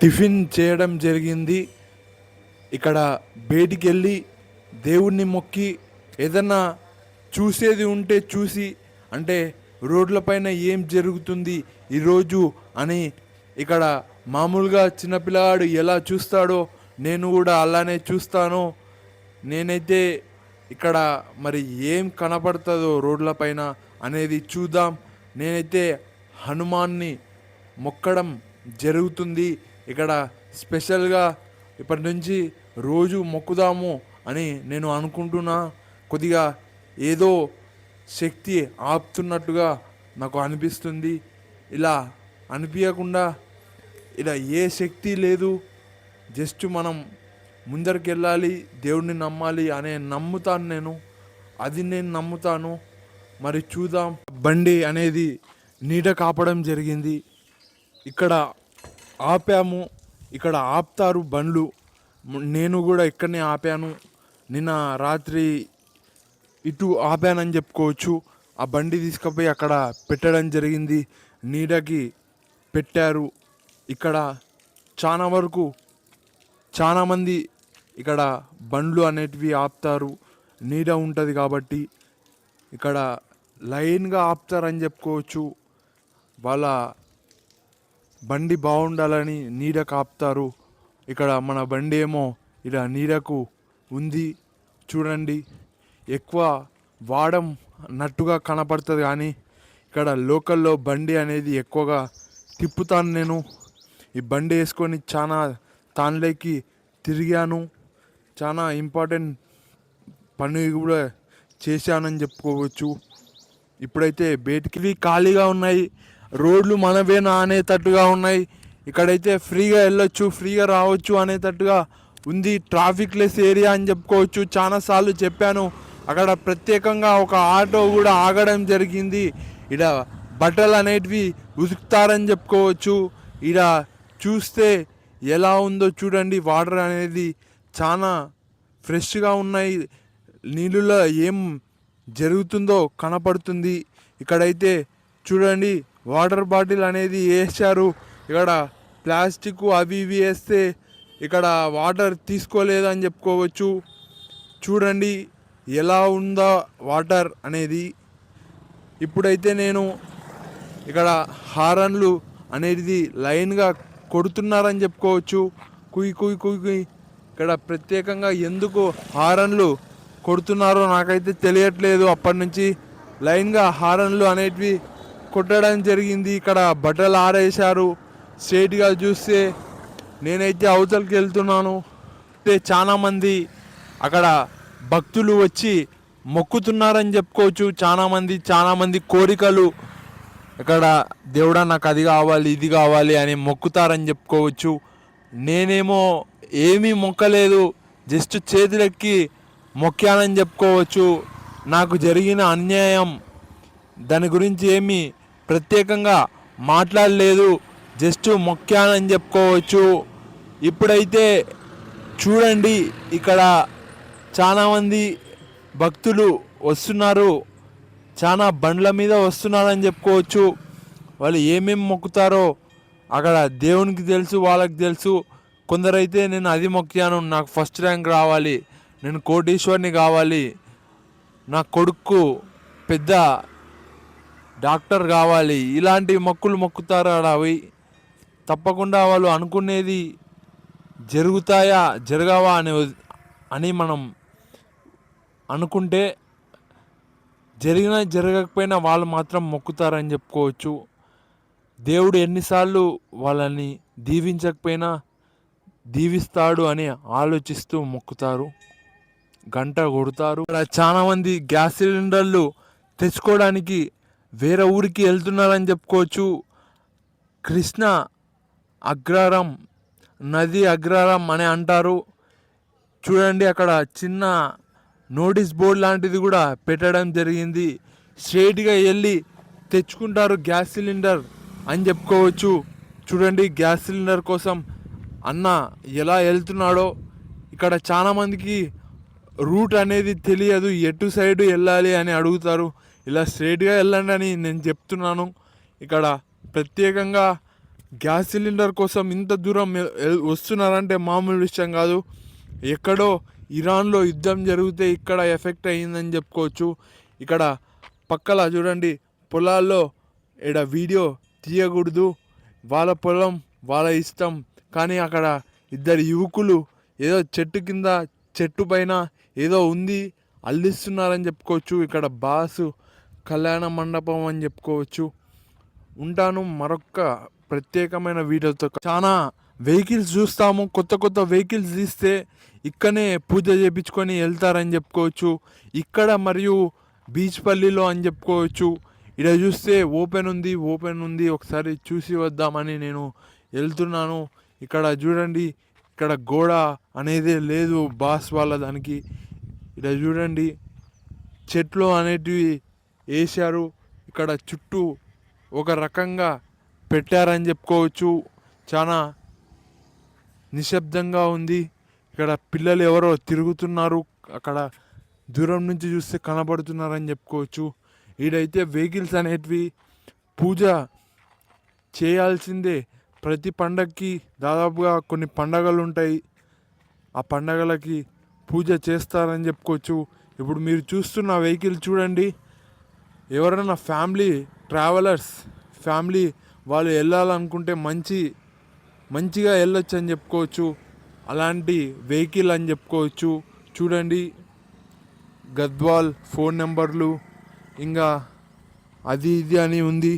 Tiffin చేయడం జరిగింది. ఇక్కడ బయటికి వెళ్ళి దేవుణ్ణి మొక్కి ఏదన్నా చూసేది ఉంటే చూసి, అంటే రోడ్లపైన ఏం జరుగుతుంది ఈరోజు అని ఇక్కడ మామూలుగా చిన్నపిల్లవాడు ఎలా చూస్తాడో నేను కూడా అలానే చూస్తాను. నేనైతే ఇక్కడ మరి ఏం కనపడుతుందో రోడ్లపైన అనేది చూద్దాం. నేనైతే హనుమాన్ని మొక్కడం జరుగుతుంది. ఇక్కడ స్పెషల్గా ఇప్పటి నుంచి రోజు మొక్కుదాము అని నేను అనుకుంటున్నా. కొద్దిగా ఏదో శక్తి ఆపుతున్నట్టుగా నాకు అనిపిస్తుంది. ఇలా అనిపించకుండా ఇలా ఏ శక్తి లేదు, జస్ట్ మనం ముందరికి వెళ్ళాలి, దేవుడిని నమ్మాలి అనే నమ్ముతాను నేను. అది నేను నమ్ముతాను. మరి చూద్దాం. బండి అనేది నీడ కాపడం జరిగింది. ఇక్కడ ఆపాము, ఇక్కడ ఆపుతారు బండ్లు. నేను కూడా ఇక్కడనే ఆపాను. నిన్న రాత్రి ఇటు ఆపానని చెప్పుకోవచ్చు. ఆ బండి తీసుకుపోయి అక్కడ పెట్టడం జరిగింది. నీడకి పెట్టారు. ఇక్కడ చాలా వరకు చాలామంది ఇక్కడ బండ్లు అనేటివి ఆపుతారు, నీడ ఉంటుంది కాబట్టి. ఇక్కడ లైన్గా ఆపుతారని చెప్పుకోవచ్చు. వాళ్ళ బండి బాగుండాలని నీడకు ఆపుతారు. ఇక్కడ మన బండి ఏమో ఇలా నీడకు ఉంది. చూడండి, ఎక్కువ వాడం నట్టుగా కనపడుతుంది, కానీ ఇక్కడ లోకల్లో బండి అనేది ఎక్కువగా తిప్పుతాను నేను. ఈ బండి వేసుకొని చాలా తాన్లేకి తిరిగాను. చాలా ఇంపార్టెంట్ పని కూడా చేశానని చెప్పుకోవచ్చు. ఇప్పుడైతే బయటికి ఖాళీగా ఉన్నాయి, రోడ్లు మనవేనా అనేటట్టుగా ఉన్నాయి. ఇక్కడైతే ఫ్రీగా వెళ్ళొచ్చు, ఫ్రీగా రావచ్చు అనేటట్టుగా ఉంది. ట్రాఫిక్ లెస్ ఏరియా అని చెప్పుకోవచ్చు. చాలాసార్లు చెప్పాను. అక్కడ ప్రత్యేకంగా ఒక ఆటో కూడా ఆగడం జరిగింది. ఇక్కడ బట్టలు అనేటివి ఉతుకుతారని చెప్పుకోవచ్చు. ఇక్కడ చూస్తే ఎలా ఉందో చూడండి. వాటర్ అనేది చాలా ఫ్రెష్గా ఉన్నాయి. నీళ్ళలో ఏం జరుగుతుందో కనపడుతుంది. ఇక్కడైతే చూడండి, వాటర్ బాటిల్ అనేది వేశారు. ఇక్కడ ప్లాస్టిక్ అవి ఇవి వేస్తే ఇక్కడ వాటర్ తీసుకోలేదని చెప్పుకోవచ్చు. చూడండి ఎలా ఉందో వాటర్ అనేది. ఇప్పుడైతే నేను ఇక్కడ హారన్లు అనేది లైన్గా కొడుతున్నారని చెప్పుకోవచ్చు. కుయ్ కుయ్ కుయ్ కుయ్. ఇక్కడ ప్రత్యేకంగా ఎందుకు హారన్లు కొడుతున్నారో నాకైతే తెలియట్లేదు. అప్పటి నుంచి లైన్గా హారన్లు అనేటివి కొట్టడం జరిగింది. ఇక్కడ బట్టలు ఆరేశారు. స్ట్రేట్గా చూస్తే నేనైతే అవతలకి వెళ్తున్నాను. చాలామంది అక్కడ భక్తులు వచ్చి మొక్కుతున్నారని చెప్పుకోవచ్చు. చాలామంది కోరికలు ఇక్కడ దేవుడా నాకు అది కావాలి ఇది కావాలి అని మొక్కుతారని చెప్పుకోవచ్చు. నేనేమో ఏమీ మొక్కలేదు, జస్ట్ చేతులెక్కి మొక్కానని చెప్పుకోవచ్చు. నాకు జరిగిన అన్యాయం దాని గురించి ఏమీ ప్రత్యేకంగా మాట్లాడలేదు, జస్ట్ మొక్కానని చెప్పుకోవచ్చు. ఇప్పుడైతే చూడండి, ఇక్కడ చాలామంది భక్తులు వస్తున్నారు. చాలా బండ్ల మీద వస్తున్నారని చెప్పుకోవచ్చు. వాళ్ళు ఏమేమి మొక్కుతారో అక్కడ దేవునికి తెలుసు, వాళ్ళకి తెలుసు. కొందరైతే నేను అది మొక్కాను, నాకు ఫస్ట్ ర్యాంక్ రావాలి, నేను కోటీశ్వరిని కావాలి, నా కొడుకు పెద్ద డాక్టర్ కావాలి, ఇలాంటి మొక్కులు మొక్కుతారు. అవి తప్పకుండా వాళ్ళు అనుకునేది జరుగుతాయా జరగవా అని మనం అనుకుంటే, జరగకపోయినా వాళ్ళు మాత్రం మొక్కుతారని చెప్పుకోవచ్చు. దేవుడు ఎన్నిసార్లు వాళ్ళని దీవించకపోయినా దీవిస్తాడు అని ఆలోచిస్తూ మొక్కుతారు, గంట కొడతారు. ఇక్కడ చాలామంది గ్యాస్ సిలిండర్లు తెచ్చుకోవడానికి వేరే ఊరికి వెళ్తున్నారని చెప్పుకోవచ్చు. కృష్ణ అగ్రహారం, నది అగ్రహారం అని అంటారు. చూడండి, అక్కడ చిన్న నోటీస్ బోర్డు లాంటిది కూడా పెట్టడం జరిగింది. స్ట్రైట్గా వెళ్ళి తెచ్చుకుంటారు గ్యాస్ సిలిండర్ అని చెప్పుకోవచ్చు. చూడండి, గ్యాస్ సిలిండర్ కోసం అన్న ఎలా వెళ్తున్నాడో. ఇక్కడ చాలామందికి రూట్ అనేది తెలియదు, ఎటు సైడు వెళ్ళాలి అని అడుగుతారు. ఇలా స్ట్రైట్గా వెళ్ళండి అని నేను చెప్తున్నాను. ఇక్కడ ప్రత్యేకంగా గ్యాస్ సిలిండర్ కోసం ఇంత దూరం వస్తున్నారంటే మామూలు విషయం కాదు. ఎక్కడో ఇరాన్లో యుద్ధం జరిగితే ఇక్కడ ఎఫెక్ట్ అయ్యిందని చెప్పుకోవచ్చు. ఇక్కడ పక్కల చూడండి పొలాల్లో వీడియో తీయకూడదు, వాళ్ళ పొలం వాళ్ళ ఇష్టం, కానీ అక్కడ ఇద్దరు యువకులు ఏదో చెట్టు కింద చెట్టు పైన ఏదో ఉంది అల్లిస్తున్నారని చెప్పుకోవచ్చు. ఇక్కడ బాసు కళ్యాణ మండపం అని చెప్పుకోవచ్చు. ఉంటాను మరొక ప్రత్యేకమైన వీడియోతో. చాలా వెహికల్స్ చూస్తాము, కొత్త కొత్త వెహికల్స్ తీస్తే ఇక్కడనే పూజ చేయించుకొని వెళ్తారని చెప్పుకోవచ్చు. ఇక్కడ మరియు బీచ్పల్లిలో అని చెప్పుకోవచ్చు. ఇక్కడ చూస్తే ఓపెన్ ఉంది, ఒకసారి చూసి వద్దామని నేను వెళ్తున్నాను. ఇక్కడ చూడండి, ఇక్కడ గోడ అనేది లేదు బాస్ వాళ్ళ దానికి. ఇక్కడ చూడండి చెట్లు అనేటివి వేశారు, ఇక్కడ చుట్టూ ఒక రకంగా పెట్టారని చెప్పుకోవచ్చు. చాలా నిశ్శబ్దంగా ఉంది. ఇక్కడ పిల్లలు ఎవరో తిరుగుతున్నారు, అక్కడ దూరం నుంచి చూస్తే కనబడుతున్నారని చెప్పుకోవచ్చు. ఈడైతే వెహికల్స్ అనేటివి పూజ చేయాల్సిందే. ప్రతి పండగకి దాదాపుగా కొన్ని పండగలు ఉంటాయి, ఆ పండగలకి పూజ చేస్తారని చెప్పుకోవచ్చు. ఇప్పుడు మీరు చూస్తున్న వెహికల్ చూడండి, ఎవరైనా ట్రావెలర్స్ ఫ్యామిలీ వాళ్ళు వెళ్ళాలనుకుంటే మంచిగా వెళ్ళొచ్చు అని చెప్పుకోవచ్చు. అలాంటి వెహికల్ అని చెప్పుకోవచ్చు. చూడండి గద్వాల్ ఫోన్ నెంబర్లు ఇంకా అది ఇది అని ఉంది.